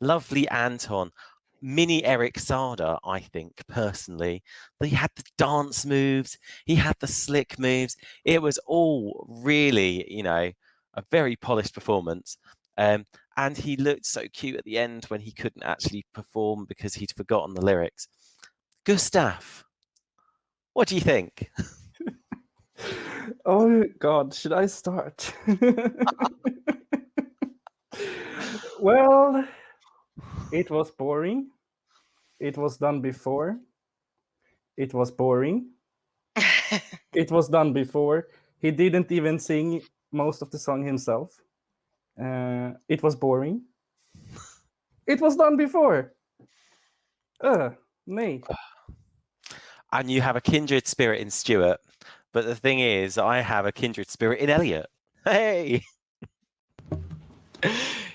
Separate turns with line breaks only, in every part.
Lovely Anton. Mini Eric Sada, I think, personally. He had the dance moves, he had the slick moves. It was all really, a very polished performance. And he looked so cute at the end when he couldn't actually perform because he'd forgotten the lyrics. Gustav, what do you think?
Oh God, should I start? Well, it was boring. It was done before. It was boring. It was done before. He didn't even sing most of the song himself. It was boring. It was done before. Nee.
And you have a kindred spirit in Stuart, but the thing is, I have a kindred spirit in Elliot. Hey!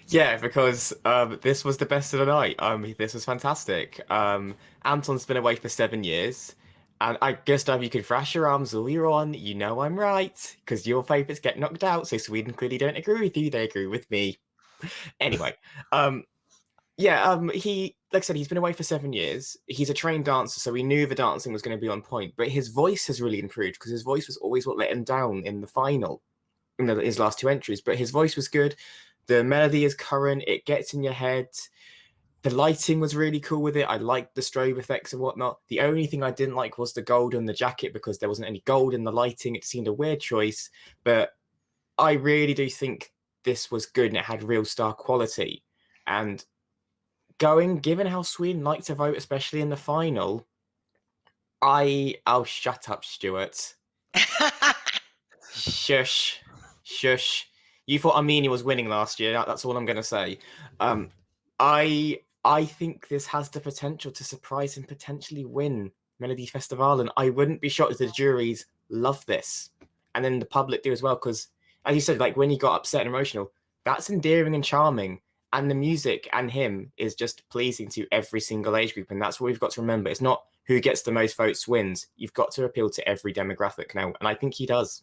Yeah, because this was the best of the night. This was fantastic. Anton's been away for 7 years, and I Gustav, you can thrash your arms all you're on. You know I'm right, because your favourites get knocked out, so Sweden clearly don't agree with you. They agree with me. Anyway, he, like I said, he's been away for 7 years. He's a trained dancer, so we knew the dancing was going to be on point. But his voice has really improved because his voice was always what let him down in the final, his last 2 entries. But his voice was good. The melody is current. It gets in your head. The lighting was really cool with it. I liked the strobe effects and whatnot. The only thing I didn't like was the gold on the jacket because there wasn't any gold in the lighting. It seemed a weird choice, but I really do think this was good and it had real star quality. And given how Sweden like to vote, especially in the final, oh, shut up, Stuart. Shush. You thought Armenia was winning last year. That's all I'm going to say. I think this has the potential to surprise and potentially win Melodifestivalen. I wouldn't be shocked if the juries love this, and then the public do as well. Because, as you said, like when he got upset and emotional, that's endearing and charming, and the music and him is just pleasing to every single age group, and that's what we've got to remember. It's not who gets the most votes wins. You've got to appeal to every demographic now, and I think he does.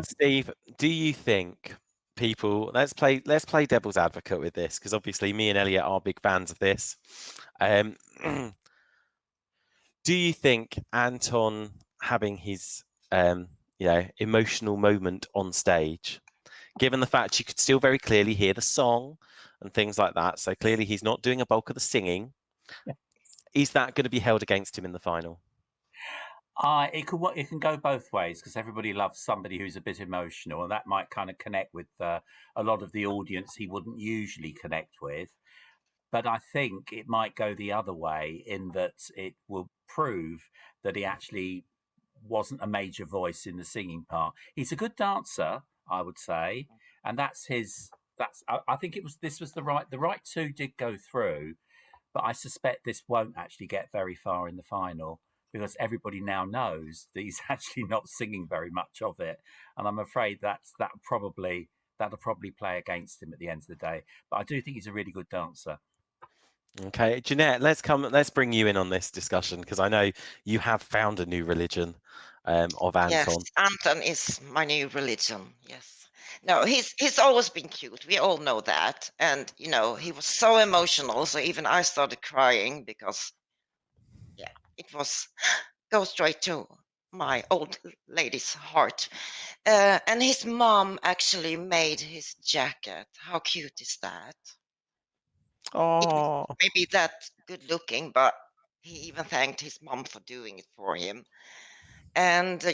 Steve, do you think people let's play devil's advocate with this, because obviously me and Elliot are big fans of this. Do you think Anton having his emotional moment on stage, given the fact you could still very clearly hear the song and things like that, so clearly he's not doing a bulk of the singing, is that going to be held against him in the final?
It can go both ways, because everybody loves somebody who's a bit emotional, and that might kind of connect with a lot of the audience he wouldn't usually connect with. But I think it might go the other way, in that it will prove that he actually wasn't a major voice in the singing part. He's a good dancer, I would say, and that's his. I think this was the right two did go through, but I suspect this won't actually get very far in the final, because everybody now knows that he's actually not singing very much of it, and I'm afraid that'll probably play against him at the end of the day. But I do think he's a really good dancer.
Okay, Jeanette, let's bring you in on this discussion, because I know you have found a new religion of Anton.
Yes, Anton is my new religion. Yes. No, he's always been cute. We all know that. And he was so emotional, so even I started crying because it was go straight to my old lady's heart. And his mom actually made his jacket. How cute is that?
Oh,
Maybe that good looking, but he even thanked his mom for doing it for him. And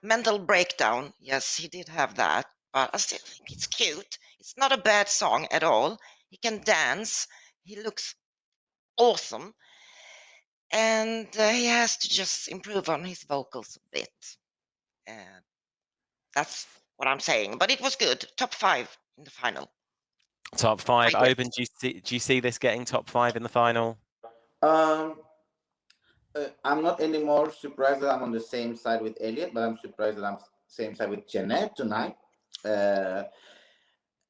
mental breakdown. Yes, he did have that, but I still think it's cute. It's not a bad song at all. He can dance. He looks awesome. And he has to just improve on his vocals a bit. That's what I'm saying. But it was good. Top 5 in the final.
Top 5. Oben, do you see this getting top 5 in the final?
I'm not anymore surprised that I'm on the same side with Elliot, but I'm surprised that I'm same side with Jeanette tonight. I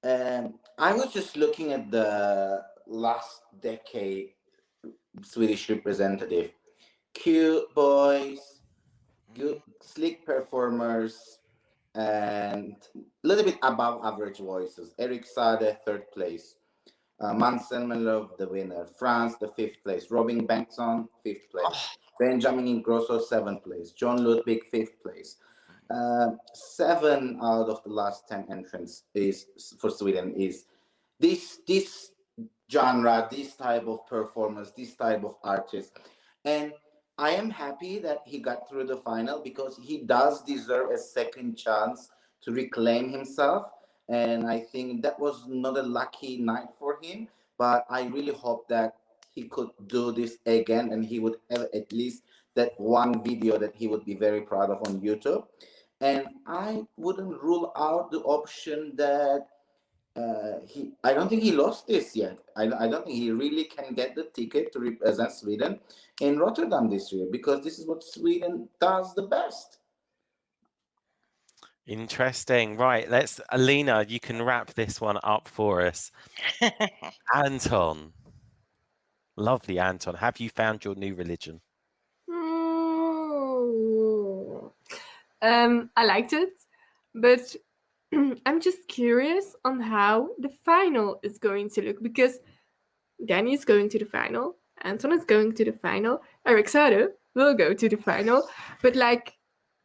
was just looking at the last decade Swedish representative. Cute boys, good, slick performers, and a little bit above average voices. Eric Sade, 3rd place. Mansell Melov, the winner. France, the 5th place. Robin Bengtsson, 5th place. Benjamin Ingrosso, 7th place. John Ludwig, 5th place. 7 out of the last 10 entrants is for Sweden is this genre, this type of performance, this type of artist. And I am happy that he got through the final because he does deserve a second chance to reclaim himself. And I think that was not a lucky night for him, but I really hope that he could do this again and he would have at least that one video that he would be very proud of on YouTube. And I wouldn't rule out the option that I don't think he lost this yet. I don't think he really can get the ticket to represent Sweden in Rotterdam this year, because this is what Sweden does the best.
Interesting. Right, Alina, you can wrap this one up for us. Anton. Lovely, Anton. Have you found your new religion?
I liked it, but I'm just curious on how the final is going to look, because Danny is going to the final, Anton is going to the final, Eric Sade will go to the final, but like,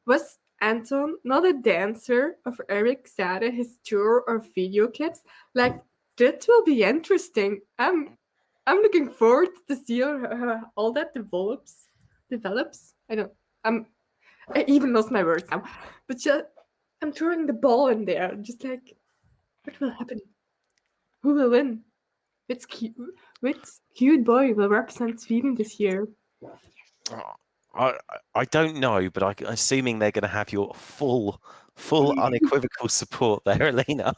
was Anton not a dancer of Eric Sade, his tour or video clips? Like, that will be interesting. I'm looking forward to see how all that develops. I even lost my words now. But I'm throwing the ball in there, just like, what will happen? Who will win? Which cute boy will represent Sweden this year?
I don't know, but I'm assuming they're going to have your full unequivocal support there, Alina.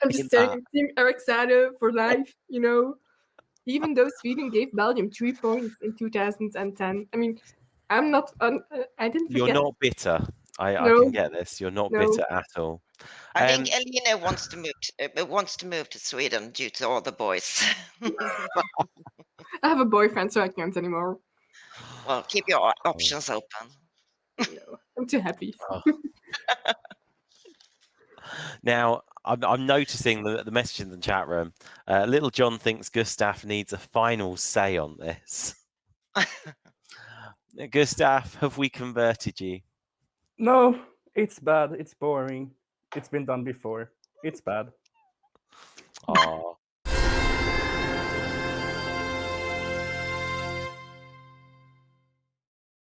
I'm just saying, Team Eric Sade for life, you know. Even though Sweden gave Belgium 3 points in 2010. I mean, I'm not. I didn't forget.
You're not bitter. I
No.
can get this. You're not bitter at all.
I think Elena wants to move to Sweden due to all the boys.
I have a boyfriend, so I can't anymore.
Well, keep your options open.
No, I'm too happy.
Now, I'm noticing the message in the chat room. Little John thinks Gustav needs a final say on this. Gustav, have we converted you?
No, it's bad. It's boring. It's been done before. It's bad.
Oh,